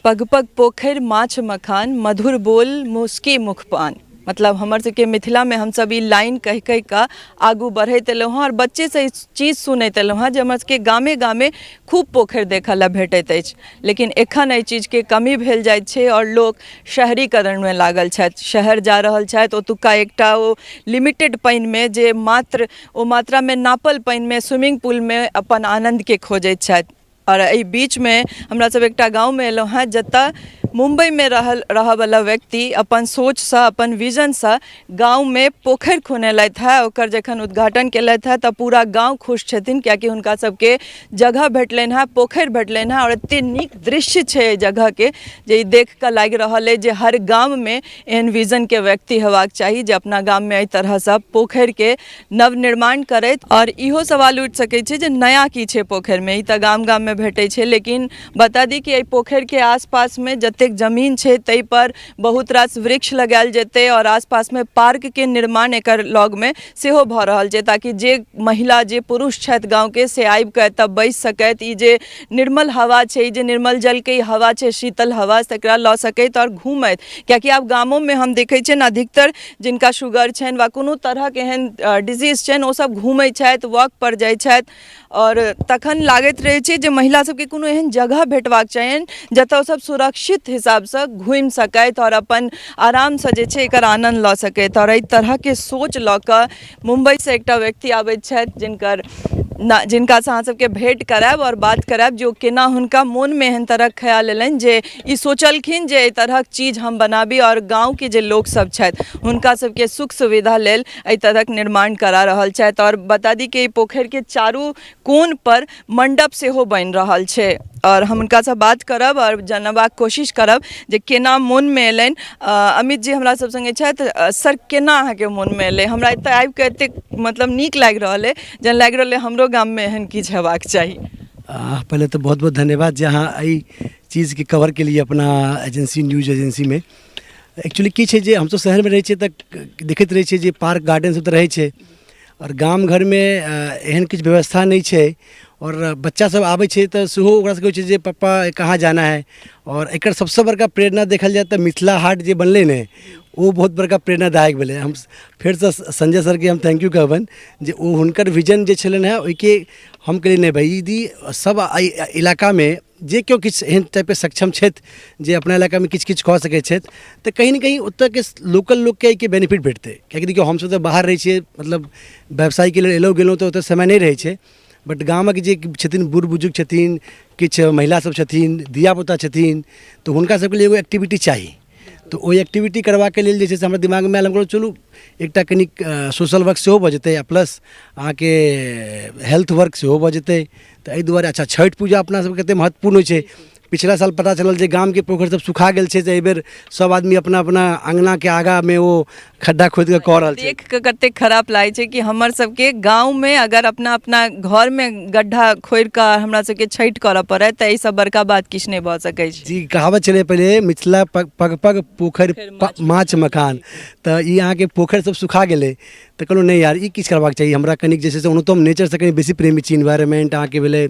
पग पग पोखर माछ मखान मधुर बोल मुस्की मुखपान। मतलब हमर सबके मिथिला में हम सब ई लाइन कह कह का आगू बढ़ते एलहुँ हँ और बच्चे से इस चीज सुनैत एलहुँ हँ जे हमर सबके गामे गामे खूब पोखरि देखऽ ला भेटैत अछि। लेकिन एखन एहि चीजके कमी भेल जाइत छै और लोक शहरीकरणमे लागल छथि, शहर जा रहल छथि। ओतुका एकटा ओ लिमिटेड पानिमे जे मात्र ओ मात्रामे नापल पानिमे स्विमिंग पुलमे अपन आनन्दके खोजैत छथि। और एहि बीचमे हमरा सब एकटा गाँवमे एलहुँ हँ जतऽ मुंबईमे रहऽवला व्यक्ति अपन सोचसँ अपन विजनसँ गाँवमे पोखरि खुनेलथि हँ। ओकर जखन उद्घाटन केलथि हँ तऽ पूरा गाँव खुश छथिन, कियाकि हुनका सबके जगह भेटलनि हँ, पोखरि भेटलनि हँ और एतेक नीक दृश्य छै एहि जगहके जे ई देख कऽ लागि रहल अइ जे हर गाममे एहन विजनके व्यक्ति हेबाक चाही जे अपना गाममे एहि तरहसँ पोखरिके नवनिर्माण करैत। और इहो सवाल उठि सकैत छै जे नया की छै पोखरिमे, ई तऽ गाम गाममे भेटै छै। लेकिन बता दी कि एहि पोखरिके आसपासमे जतेक जमीन छै ताहि पर बहुत रास वृक्ष लगायल जेतै और आसपासमे पार्कके निर्माण एकर लगमे सेहो भऽ रहल छै, ताकि जे महिला जे पुरुष छथि गाँवके से आबि कऽ एतऽ बैसि सकथि। ई जे निर्मल हवा छै, ई जे निर्मल जलके हवा छै, शीतल हवा, तकरा लऽ सकैत और घूमैत। कियाकि आब गामोमे हम देखै छियनि अधिकतर जिनका शुगर छनि वा कोनो तरहक एहन डिजीज छनि ओसब घूमै छथि, वॉक पर जाइ छथि। और तखन लागैत रहै छै जे महिला सबके कोनो एहन जगह भेटबाक चाहिए जतऽ सब सुरक्षित हिसाबसँ घुमि सकथि और अपन आरामसँ जे छै एकर आनन्द लऽ सकथि। और एहि तरहके सोच लऽ कऽ मुम्बईसँ एकटा व्यक्ति आबैत छथि जिनकासँ अहाँ सबके भेँट करायब और बात करायब जे ओ केना हुनका मोनमे एहन तरहक ख्याल एलनि जे ई सोचलखिन जे एहि तरहक चीज हम बनाबी और गाँवके जे लोकसब छथि हुनका सबके सुख सुविधा लेल एहि तरहक निर्माण करा रहल छथि। और बता दी कि पोखरिके चारू कोन पर मंडप सेहो बनि रहल छै और हम हुनकासँ बात करब और जानबाक कोशिश करब जे केना मोनमे एलनि। अमित जी हमरा सब संगे छथि। सर, केना अहाँके मोनमे एलै? हमरा एतऽ आबि कऽ एतेक मतलब नीक लागि रहल अइ, जेना लागि रहल अइ हमरो गाममे एहन किछु हेबाक चाही। पहले तो बहुत बहुत धन्यवाद जे अहाँ एहि चीज़के कवर के लिए अपना एजेंसी न्यूज एजेंसी में। एक्चुअली की छै जे हमसब शहरमे रहै छियै तऽ देखैत रहै छियै जे पार्क गार्डन सब तऽ रहै छै और गाम घरमे एहन किछु व्यवस्था नहीं छै। और बच्चा सब आबै छै तऽ सेहो ओकरा सबके होइ छै जे पप्पा कहाँ जाना है। और एकर सबसे बड़का प्रेरणा देखल जाए तऽ मिथिला हाट जे बनलै ने वो बहुत बड़का प्रेरणादायक भेलै। हम फेरसँ संजय सरके हम थैंक यू कहबनि जे ओ हुनकर विजन जे छलनि हैं ओहिके हम कहलिए नहीं भाई यदि सब इलाकामे जे केओ किछु एहन टाइपके सक्षम छथि जे अपना इलाकामे किछु किछु कऽ सकै छथि तऽ कहीं ना कहीं ओतऽके लोकल लोकके एहिके बेनिफिट भेटतै। कियाकि देखियौ हमसब तऽ बाहर रहै छियै, मतलब व्यवसायके लेल एलहुँ गेलहुँ तऽ ओतऽ समय नहीं रहै छै। बट गामक जे छथिन बूढ़ बुजुर्ग छथिन, किछु महिला सब छथिन, धियापुता छथिन, तऽ हुनका सबके लिए एगो एक्टिविटी चाही। तो ओहि एक्टिविटी करबाके लेल जे छै से हमरा दिमागमे आयल, हम कहलहुँ चलू एकटा कनिक सोशल वर्क सेहो भऽ जेतै आ प्लस अहाँके हेल्थ वर्क सेहो भऽ जेतै। तऽ एहि दुआरे अच्छा छठि पूजा अपना सबके कतेक महत्वपूर्ण होइ छै। पिछला साल पता चलल जे गामके पोखरि सब सुखा गेल छै, तऽ एहि बेर सब आदमी अपना अपना अंगनाके आगाँमे ओ खड्डा खोदि कऽ कऽ रहल छै। देख कऽ कतेक खराब लागै छै कि हमर सबके गाँवमे अगर अपना अपना घरमे गड्ढा खोदि कऽ हमरा सबके छठि करऽ पड़ै तऽ एहिसँ बड़का बात किछु नहीं भऽ सकै छै। जी, कहावत छलै पहिले मिथिला पग पग पोखरि माछ मखान। तऽ ई अहाँके पोखरि सब सुखा गेलै तऽ कहलहुँ नहीं यार ई किछु करबाक चाही। हमरा कनिक जे छै से ओनाहितो हम नेचरसँ कनि बेसी प्रेमी छी, इन्वायरमेंट अहाँके भेलै,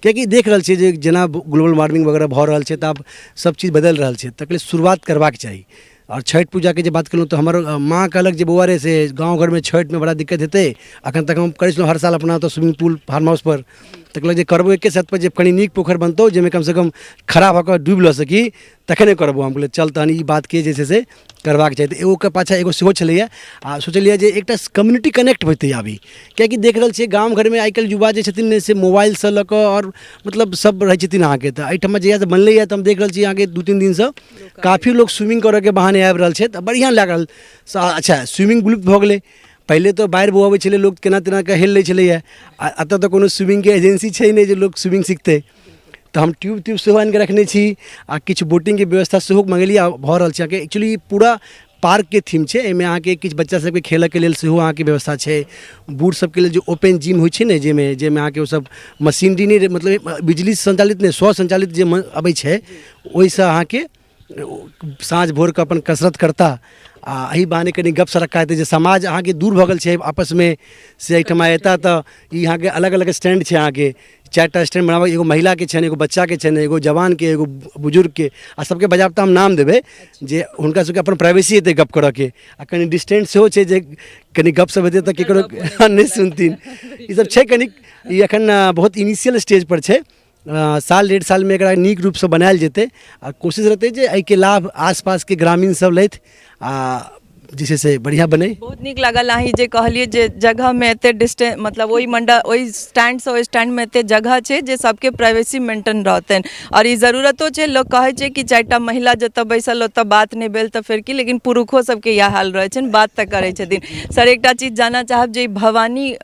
कियाकि देख रहल छियै जे जेना ग्लोबल वार्मिंग वगैरह भऽ रहल छै तऽ आब सब चीज़ बदलि रहल छै, तऽ शुरुआत करबाक चाही। और छठि पूजाके जे बात केलहुँ तऽ हमर माँ कहलक जे बौआ रे से गाँव घरमे छठिमे बड़ा दिक्कत हेतै। अखन तक हम करै छलहुँ हर साल अपना ओतऽ स्विमिंग पूल फार्म हाउस पर, तऽ कहलक जे करबो एके छत पर जे कनि नीक पोखरि बनतौ जाहिमे कम से कम खड़ा भऽ कऽ डूबि लऽ सकी तखने करबो। हम कहलिए चल तहन ई बातके जे छै से करबाक चाही। तऽ एगोके पाछाँ एगो सेहो छलैए आ सोचलिए जे एकटा कम्युनिटी कनेक्ट होतै अभी, कियाकि देख रहल छियै गाम घरमे आइ काल्हि युवा जे छथिन ने से मोबाइलसँ लऽ कऽ और मतलब सब रहै छथिन अहाँके। तऽ एहिठाम जहियासँ बनलैए तऽ हम देख रहल छी अहाँके 2-3 दिनसँ काफ़ी लोग स्विमिंग करऽके बहाने आबि रहल छै, तऽ बढ़िआँ लागल। अच्छा स्विमिंग विलुप्त भऽ गेलै, पहिले तो बाढ़ि बहऽ अबै छलै लोक केना तेना कऽ हेल लै छलैए, आ एतऽ तऽ कोनो स्विमिंगके एजेंसी छै नहि जे लोक स्विमिंग सिखतै। तऽ हम ट्यूब सेहो आनि कऽ रखने छी आ किछु बोटिंगके व्यवस्था सेहो मंगेलिए आ भऽ रहल छै। अहाँके एक्चुअली पूरा पार्कके थीम छै, एहिमे अहाँके किछु बच्चा सबके खेलऽके लेल सेहो अहाँके व्यवस्था छै। बूढ़ सबके लेल जे ओपन जिम होइ छै ने जाहिमे अहाँके ओसब मशीनरी नहीं, मतलब बिजली संचालित नहीं, स्वचालित जे अबै छै ओहिसँ अहाँके साँझ भोर के अपन कसरत करता आ एही बहाने कनी गप सड़क कहते जे समाज अहाँ के दूर भगल छै आपस में से एहिठमा एता तऽ ई यहाँ के अलग अलग स्टैंड छै अहाँ के 4टा स्टैंड बनाबऽ, एगो महिला के छनि, एगो बच्चा के छनि, एगो जवान के, एगो बुजुर्ग के, आ सबके बजाबता हम नाम देबै जे हुनका सबके अपन प्राइवेसी हेतै गप करऽ के, आ कनी डिस्टेंस सेहो छै जे कनी गप सब हेतै तऽ केकरो नहि सुनथिन। ई सब छै कनिक, ई एखन बहुत इनिशियल स्टेज पर छै। साल 1.5 साल में एकरा नीक रूपसँ बनायल जेतै आ कोशिश रहतै जे एहिके लाभ आसपासके ग्रामीण सब लैथ आ जे छै से बढ़िया बने। बहुत नीक लागल अहाँ जे कहलिए जे जगह में एते डिस्टेंस मतलब ओहि मंडल ओहि स्टैंड से ओहि स्टैंड में एते जगह छै जे सबके प्राइवेसी मेंटेन रहतन, और ई जरूरतो छै। लोग कहे छै कि 4टा महिला जतऽ बैसल ओतऽ बात नहीं भेल तऽ फेर की, लेकिन पुरुषो सबके इएह हाल रहै छनि, बात तऽ करै छथिन। सर एकटा चीज जानना चाहब जे भवानी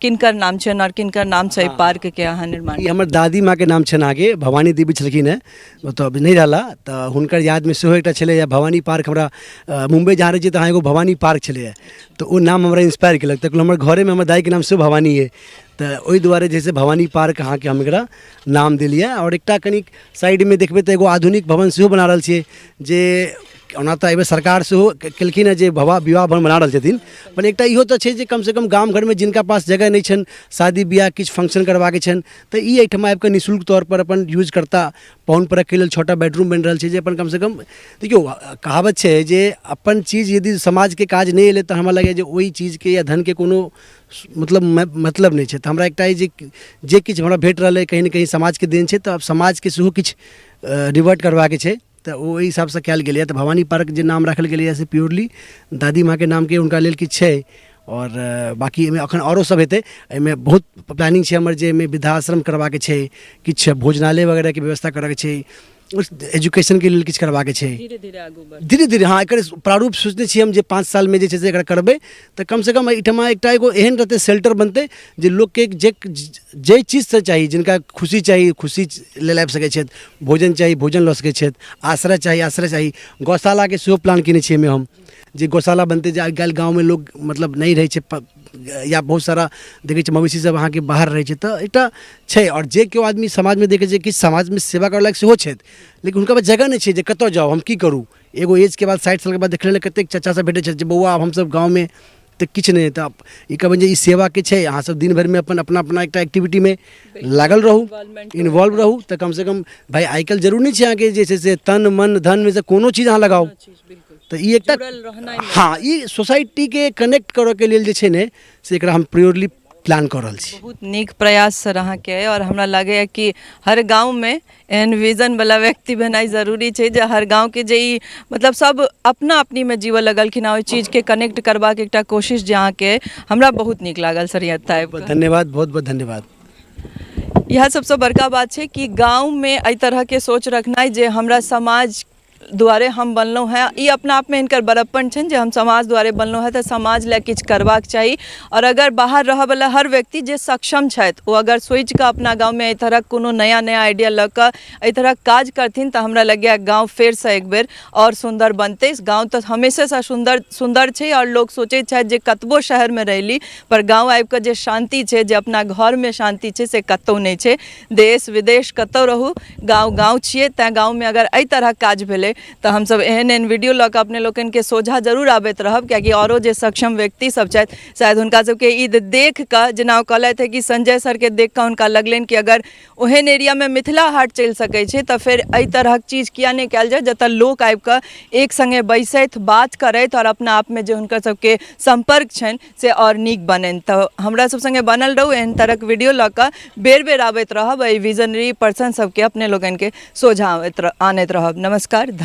किनकर नाम छनि और किनकर नाम से पार्क के अहाँ निर्माण? ई हमर दादी माँ के नाम छनि, आगे भवानी देवी छलखिन है, ओतऽ अभी नहीं रहला तऽ हुनकर याद में सेहो एकटा छलै भवानी पार्क। हमरा मुंबई जहाँ रही तऽ अहाँ एगो भवानी पार्क छलै, तो ओ नाम हमरा इंस्पायर केलक। तऽ हमर घरे में हमर दाई के नाम सेहो भवानी है, तऽ ओहि दुआरे जैसे भवानी पार्क अहाँ के हम एकरा नाम देलिए। और एकटा कनिक साइड में देखबै तऽ एगो आधुनिक भवन सेहो बना रहल छियै, जे ओना तऽ एहिबेर सरकार सेहो केलखिन है जे विवाह भवन बना रहल छथिन, पर एकटा इहो तऽ छै जे कम से कम गाम घर में जिनका पास जगह नहीं छनि, शादी बियाह किछु फंक्शन करबाके छनि, तऽ ई एहिठमा आबि कऽ निःशुल्क तौर पर अपन यूज करता। पाहुन परख के लेल 6टा बेडरूम बनि रहल छै, जे अपन कम से कम देखियो कहावत छै जे अपन चीज यदि समाज के काज नहीं एलै तऽ हमरा लगैए जे ओहि चीज के या धन के कोनो मतलब नहीं छै। तऽ हमरा एकटा जे किछु हमरा भेट रहल है कहीं न कहीं समाज के देन छै, तऽ अब समाज के सेहो किछु रिवर्ट करबाके छै, तऽ ओहि हिसाबसँ कयल गेलै। तऽ भवानी पार्क जे नाम रखल गेलै से प्योरली दादी माँ के नाम के हुनका लेल किछु छै। और बाकी एहिमे अखन औरो सब हेतै, एहिमे बहुत प्लानिंग छै हमर जे एहिमे वृद्धाश्रम करबाके छै, किछु भोजनालय वगैरह के व्यवस्था करबाके छै, एजुकेशन के लेल किछु करबाके छै। धीरे धीरे हाँ एकर प्रारूप सोचने छियै हम जे 5 साल में जे छै से एकरा करबै, तऽ कम से कम एहिठमा एकटा एगो एहन रहतै शेल्टर बनतै जे लोकके जे चीजसँ चाही, जिनका खुशी चाही खुशी लेल आबि सकै छथि, भोजन चाही भोजन लऽ सकै छथि, आश्रय चाही आश्रय चाही। गौशालाके सेहो प्लान केने छियै एहिमे हम, जे गौशाला बनते जे आइ काल्हि गाँव में लोग मतलब नहीं रहे छै, या बहुत सारा देखे छै मवेशी सब अहाँ के बाहर रहे छै, तऽ एकटा छै। और जे केओ आदमी समाज में देखे छै कि समाज में सेवा करऽ लायक सेहो छथि, लेकिन हुनका पास जगह नहीं छै जे कतऽ जाउ हम की करूँ। एगो एज के बाद 60 साल के बाद देखले कतेक चाचा सब भेटै छै जे बौआ आब हमसब गाँव में तऽ किछु नहीं, तऽ ई कहबै जे ई सेवा के छै। अहाँ सब दिन भर में अपन अपना अपना एकटा एक्टिविटी में लागल रहू, इन्वॉल्व रहू, तऽ कम से कम भाई आइ काल्हि जरूर नहीं छै अहाँ के जे छै से तन मन धन में से कोनो चीज अहाँ लगाओ, तऽ ई एकटा हाँ ई सोसाइटी के कनेक्ट करऽ के लेल जे छै ने से एकरा हम प्योरली प्लान कर रहल छी। बहुत नीक प्रयास सर अहाँ के, और हमरा लागैए कि हर गांव में एहन विजन वाला व्यक्ति भेनाइ जरूरी छै जे हर गांव के जे ई मतलब सब अपना अपनी में जीवऽ लगलखिन, ओहि चीज के कनेक्ट करबाक एकटा कोशिश जे अहाँ के, हमरा बहुत नीक लागल सर। धन्यवाद, बहुत बहुत धन्यवाद। यह सबसे बड़का बात है कि गांव में एहि तरह के सोच रखनाइ जे हमरा समाज दुआरे हम बनलहुँ हैं, ई अपना आप में हिनकर बड़प्पन छनि जे हम समाज दुआरे बनलहुँ हैं, तऽ समाज लए किछु करबाक चाही। और अगर बाहर रहऽ वाला हर व्यक्ति जे सक्षम छथि ओ अगर सोचि कऽ अपना गाँव में एहि तरह कोनो नया नया आइडिया लऽ कऽ एहि तरह काज करथिन तऽ हमरा लगैए गाँव फेरसँ एक बेर और सुंदर बनतै। गाँव तऽ हमेशा सुंदर छै, और लोग सोचैत छथि जे कतबो शहर में रहली पर गाँव आबि कऽ जे शांति छै, जे अपना घर में शांति छै, से कतहु नहीं छै। देश विदेश कतहु रहू, गाँव छियै, तैँ गाँव में अगर एहि तरह काज भेलै तऽ हम सब एहन एहन वीडियो लऽ कऽ अपने लोकन के सोझा जरूर आबैत रहब, कियाकि औरो जे सक्षम व्यक्ति सब छथि शायद हुनका सबके ई देख कऽ जेना ओ कहलथि है कि संजय सर के देख कऽ हुनका लगलनि कि अगर ओहन एरिया में मिथिला हाट चलि सकै छै तऽ फेर एहि तरहक चीज किया नहीं कयल जाय, जतऽ लोक आबि कऽ एक संगे बैसैथ बात करैथ और अपना आप में जे हुनकर सबके संपर्क छनि से और नीक बननि। तऽ हमरा सब संगे बनल रहू, एहन तरहक वीडियो लऽ कऽ बेर बेर आबैत रहब, एहि विजनरी पर्सन सबके अपने लोगन के सोझा आनैत रहब। नमस्कार।